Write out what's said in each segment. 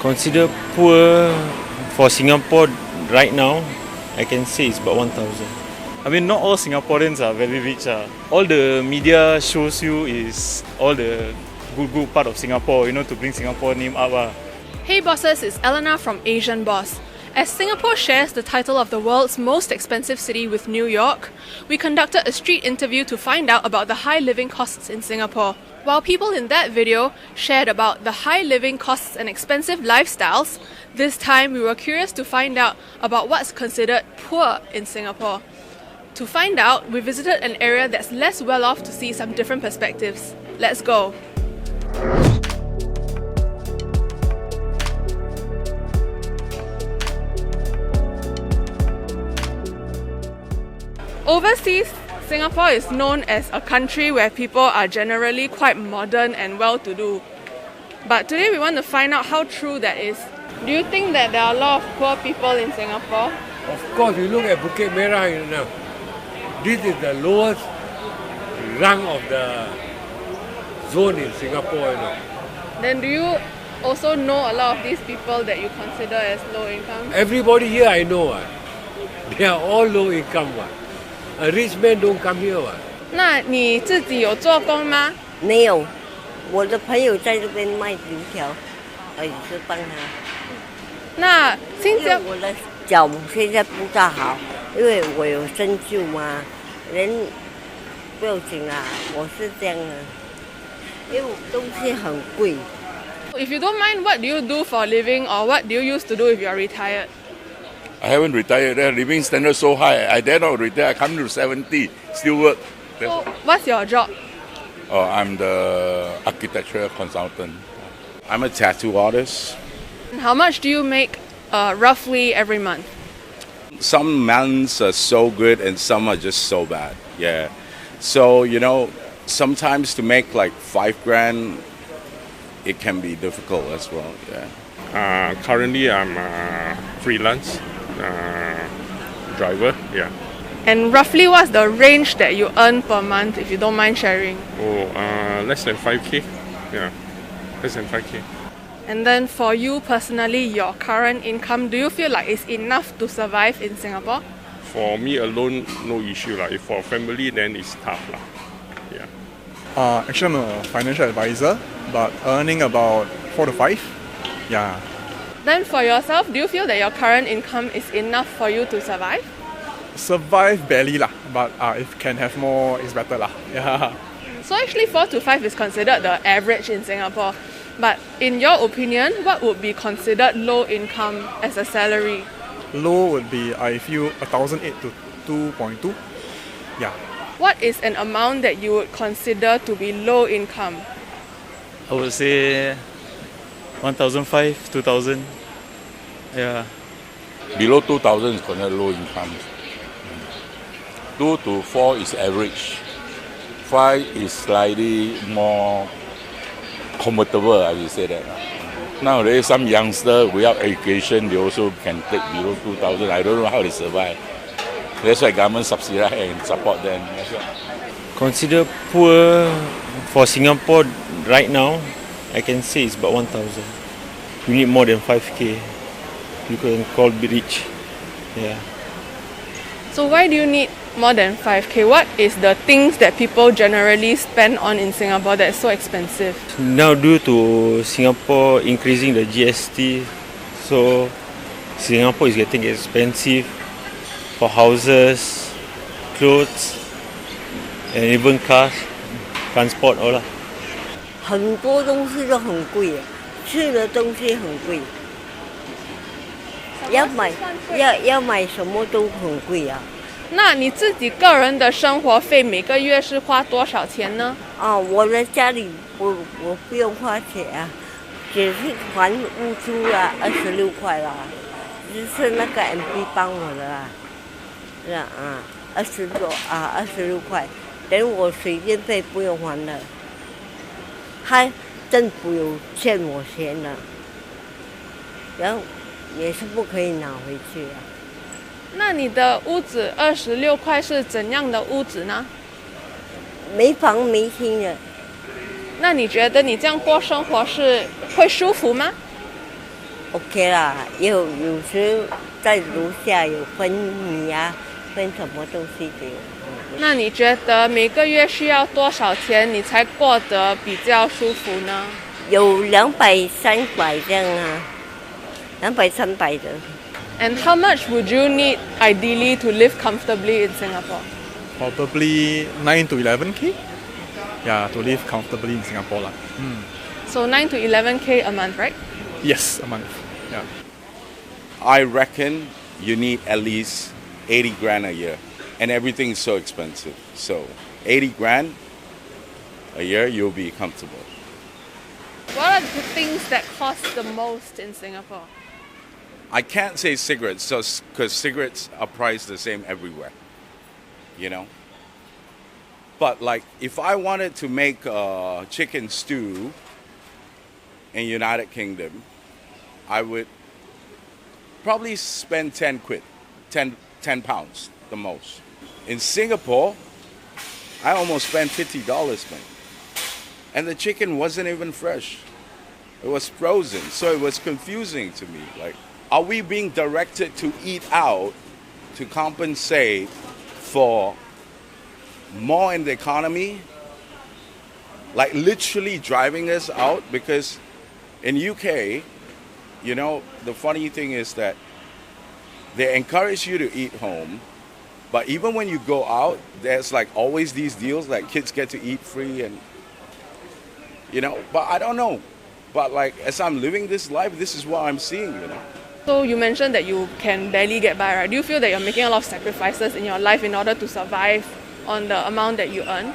Consider poor for Singapore right now, I can say it's about 1,000. I mean, not all Singaporeans are very rich. All the media shows you is all the good part of Singapore, to bring Singapore name up. Hey bosses, it's Elena from Asian Boss. As Singapore shares the title of the world's most expensive city with New York, we conducted a street interview to find out about the high living costs in Singapore. While people in that video shared about the high living costs and expensive lifestyles, this time we were curious to find out about what's considered poor in Singapore. To find out, we visited an area that's less well off to see some different perspectives. Let's go. Overseas, Singapore is known as a country where people are generally quite modern and well-to-do. But today we want to find out how true that is. Do you think that there are a lot of poor people in Singapore? Of course, you look at Bukit Merah, this is the lowest rung of the zone in Singapore, Then do you also know a lot of these people that you consider as low income? Everybody here I know, they are all low income. A rich man don't come here. 那你自己有做工吗？没有，我的朋友在这边卖油条，也是帮他。那新加我的脚现在不大好，因为我有针灸嘛，人不要紧啊，我是这样的，因为东西很贵。If you don't mind, what do you do for a living, or what do you used to do if you are retired? I haven't retired. The living standard so high. I dare not retire. I come to 70, still work. So, what's your job? Oh, I'm the architectural consultant. I'm a tattoo artist. How much do you make roughly every month? Some months are so good and some are just so bad. Yeah. So, sometimes to make like $5,000, it can be difficult as well. Yeah. Currently, I'm a freelance driver. Yeah. And roughly what's the range that you earn per month, if you don't mind sharing? Less than 5K. Yeah, less than 5K. And then for you personally, your current income, do you feel like it's enough to survive in Singapore? For me alone, no issue. If for family, then it's tough. Yeah. Actually, I'm a financial advisor, but earning about 4 to 5. Yeah. Then for yourself, do you feel that your current income is enough for you to survive? Survive barely but if can have more, it's better Yeah. So actually 4 to 5 is considered the average in Singapore. But in your opinion, what would be considered low income as a salary? Low would be, I feel, 1,008 to 2.2. Yeah. What is an amount that you would consider to be low income? I would say 1,500, 2,000. Yeah. Below 2,000 is considered low income. 2 to 4 is average. 5 is slightly more comfortable, I will say that. Nowadays, some youngsters without education, they also can take below 2,000. I don't know how they survive. That's why government subsidize and support them. Consider poor for Singapore right now, I can say it's about 1,000. You need more than 5K. You can call be rich. Yeah. So why do you need more than 5K? What is the things that people generally spend on in Singapore that's so expensive? Now due to Singapore increasing the GST, so Singapore is getting expensive for houses, clothes, and even cars, transport all. 很多东西都很贵，吃的东西很贵，要买什么都很贵啊。那你自己个人的生活费每个月是花多少钱呢？我在家里我不用花钱啊，只是还屋租啊，26块啦，是那个 MP 帮我的啦，是啊，26块，等我水电费不用还了，政府有欠我钱了，然后也是不可以拿回去啊。那你的屋子26块是怎样的屋子呢？没房没厅的。那你觉得你这样过生活是会舒服吗？ OK 啦，有时在楼下有分米啊，分什么东西给我。那你觉得每个月需要多少钱你才过得比较舒服呢？有200、300这样啊，200、300的。And how much would you need ideally to live comfortably in Singapore? Probably 9 to 11k. Yeah, to live comfortably in Singapore lah. So 9 to 11k a month, right? Yes, a month. Yeah. I reckon you need at least 80 grand a year, and everything is so expensive. So 80 grand a year, you'll be comfortable. What are the things that cost the most in Singapore? I can't say cigarettes, because cigarettes are priced the same everywhere, you know. But like, if I wanted to make a chicken stew in United Kingdom, I would probably spend 10 quid, 10 pounds the most. In Singapore, I almost spent $50, man. And the chicken wasn't even fresh. It was frozen, so it was confusing to me. Like, are we being directed to eat out to compensate for more in the economy? Like literally driving us out? Because in UK, you know, the funny thing is that they encourage you to eat home, but even when you go out, there's like always these deals like kids get to eat free and, you know, but I don't know. But like, as I'm living this life, this is what I'm seeing, you know. So you mentioned that you can barely get by, right? Do you feel that you're making a lot of sacrifices in your life in order to survive on the amount that you earn?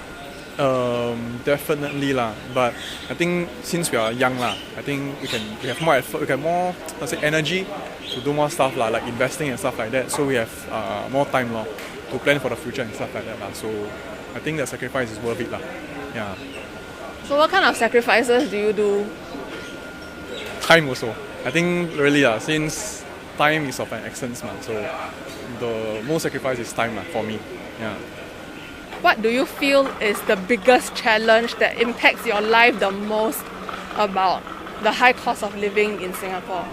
Definitely lah. But I think since we are young lah, I think we have more effort, we have more energy to do more stuff lah, like investing and stuff like that. So we have more time lah to plan for the future and stuff like that lah. So I think the sacrifice is worth it lah. Yeah. So what kind of sacrifices do you do? Time also. I think really since time is of an essence so the most sacrifice is time for me. Yeah. What do you feel is the biggest challenge that impacts your life the most about the high cost of living in Singapore?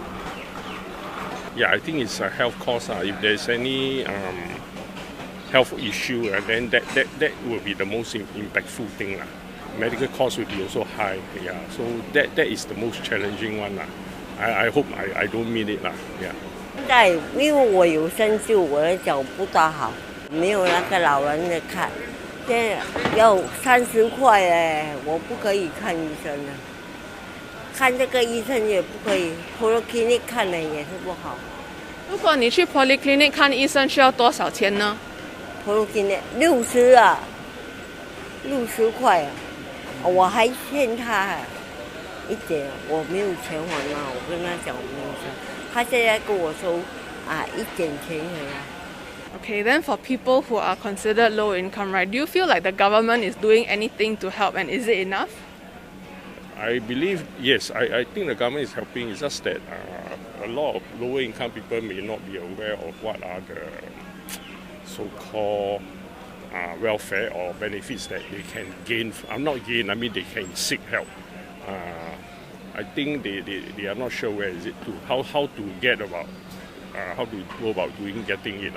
Yeah, I think it's a health cost. If there's any health issue, then that will be the most impactful thing. Medical costs will be also high. Yeah, so that is the most challenging one. I hope I don't mean it. Yeah. 现在因为我有生锈，我的脚不大好，没有那个老人的看，现在要30块哎，我不可以看医生了，看这个医生也不可以 ，polyclinic 看了也是不好。如果你去 polyclinic 看医生需要多少钱呢？ polyclinic 60啊，60块啊，我还欠他一点，我没有钱还啊，我跟他讲我没有钱，他现在跟我说一点钱而已。 Okay, then for people who are considered low income, right, do you feel like the government is doing anything to help, and is it enough? I believe, yes, I think the government is helping. It's just that a lot of lower income people may not be aware of what are the so-called welfare or benefits that they can gain. I mean they can seek help. I think they are not sure where is it to, how to get about, how to go about getting it.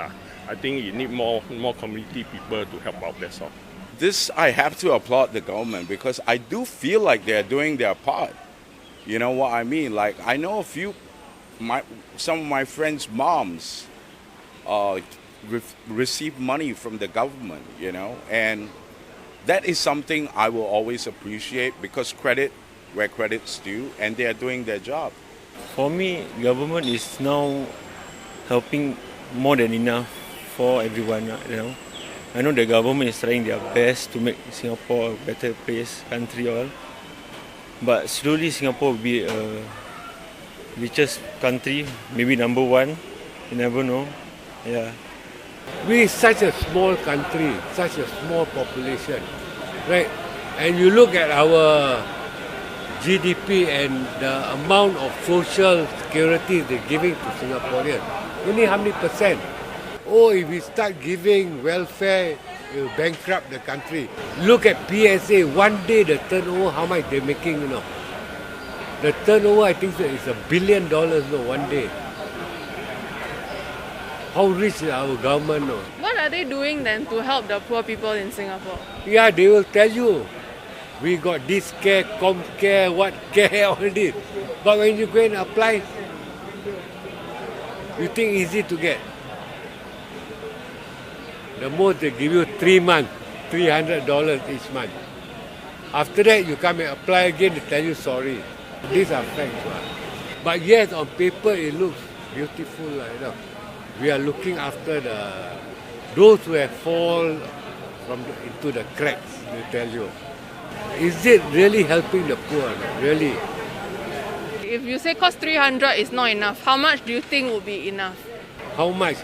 I think you need more community people to help out, that's all. This, I have to applaud the government because I do feel like they're doing their part. You know what I mean? Like, I know some of my friends' moms receive money from the government, you know, and that is something I will always appreciate because credit where credit's due, and they are doing their job. For me, government is now helping more than enough for everyone, you know. I know the government is trying their best to make Singapore a better place, country all. But slowly Singapore will be a richest country, maybe number one, you never know. Yeah. We such a small country, such a small population, right? And you look at our GDP and the amount of social security they're giving to Singaporeans. Only how many percent? Oh, if we start giving welfare, it will bankrupt the country. Look at PSA, one day the turnover, how much they're making, you know. The turnover, I think, is $1 billion one day. How rich is our government? No? What are they doing then to help the poor people in Singapore? Yeah, they will tell you. We got this care, com care, what care, all this. But when you go and apply, you think easy to get. The most they give you 3 months, $300 each month. After that, you come and apply again, they tell you sorry. These are facts. But yes, on paper it looks beautiful. We are looking after those who have fallen into the cracks, they tell you. Is it really helping the poor? Really? If you say cost 300 is not enough, how much do you think will be enough? How much?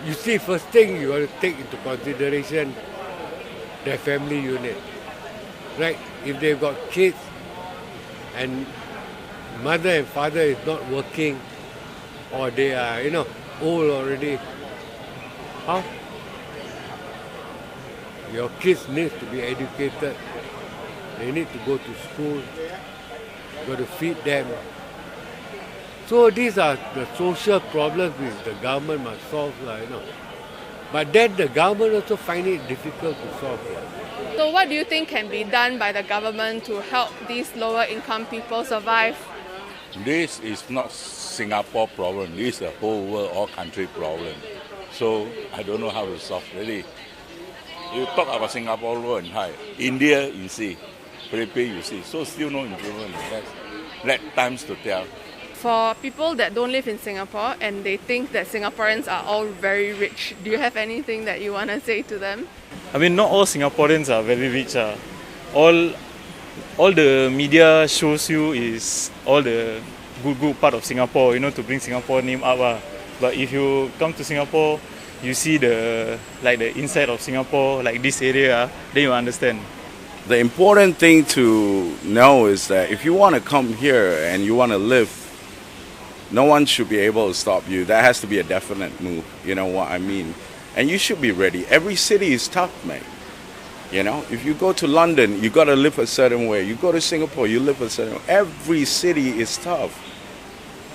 You see, first thing you got to take into consideration their family unit. Right? If they've got kids and mother and father is not working or they are, old already, how? Your kids need to be educated. They need to go to school. You got to feed them. So these are the social problems which the government must solve, But then the government also find it difficult to solve. So what do you think can be done by the government to help these lower income people survive? This is not Singapore problem. This is a whole world, all country problem. So I don't know how to solve really. You talk about Singapore low and high. India, you see. Philippines, you see. So still no improvement. Let times to tell. For people that don't live in Singapore and they think that Singaporeans are all very rich, do you have anything that you want to say to them? I mean, not all Singaporeans are very rich. All the media shows you is all the good part of Singapore, to bring Singapore name up. But if you come to Singapore, you see the inside of Singapore, like this area, then you understand. The important thing to know is that if you want to come here and you want to live, no one should be able to stop you. That has to be a definite move, you know what I mean? And you should be ready. Every city is tough, mate. If you go to London, you got to live a certain way. You go to Singapore, you live a certain way. Every city is tough.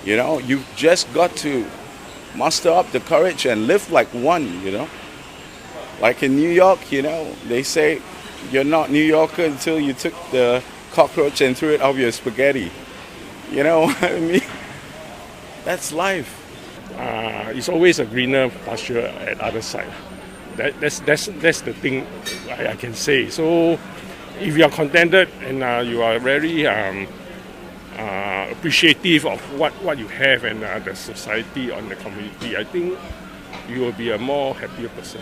You just got to muster up the courage and live like one, Like in New York, they say you're not New Yorker until you took the cockroach and threw it out of your spaghetti. You know what I mean? That's life. It's always a greener pasture at other side. That's the thing I can say. So if you are contented and you are very appreciative of what you have and the society and the community, I think you will be a more happier person.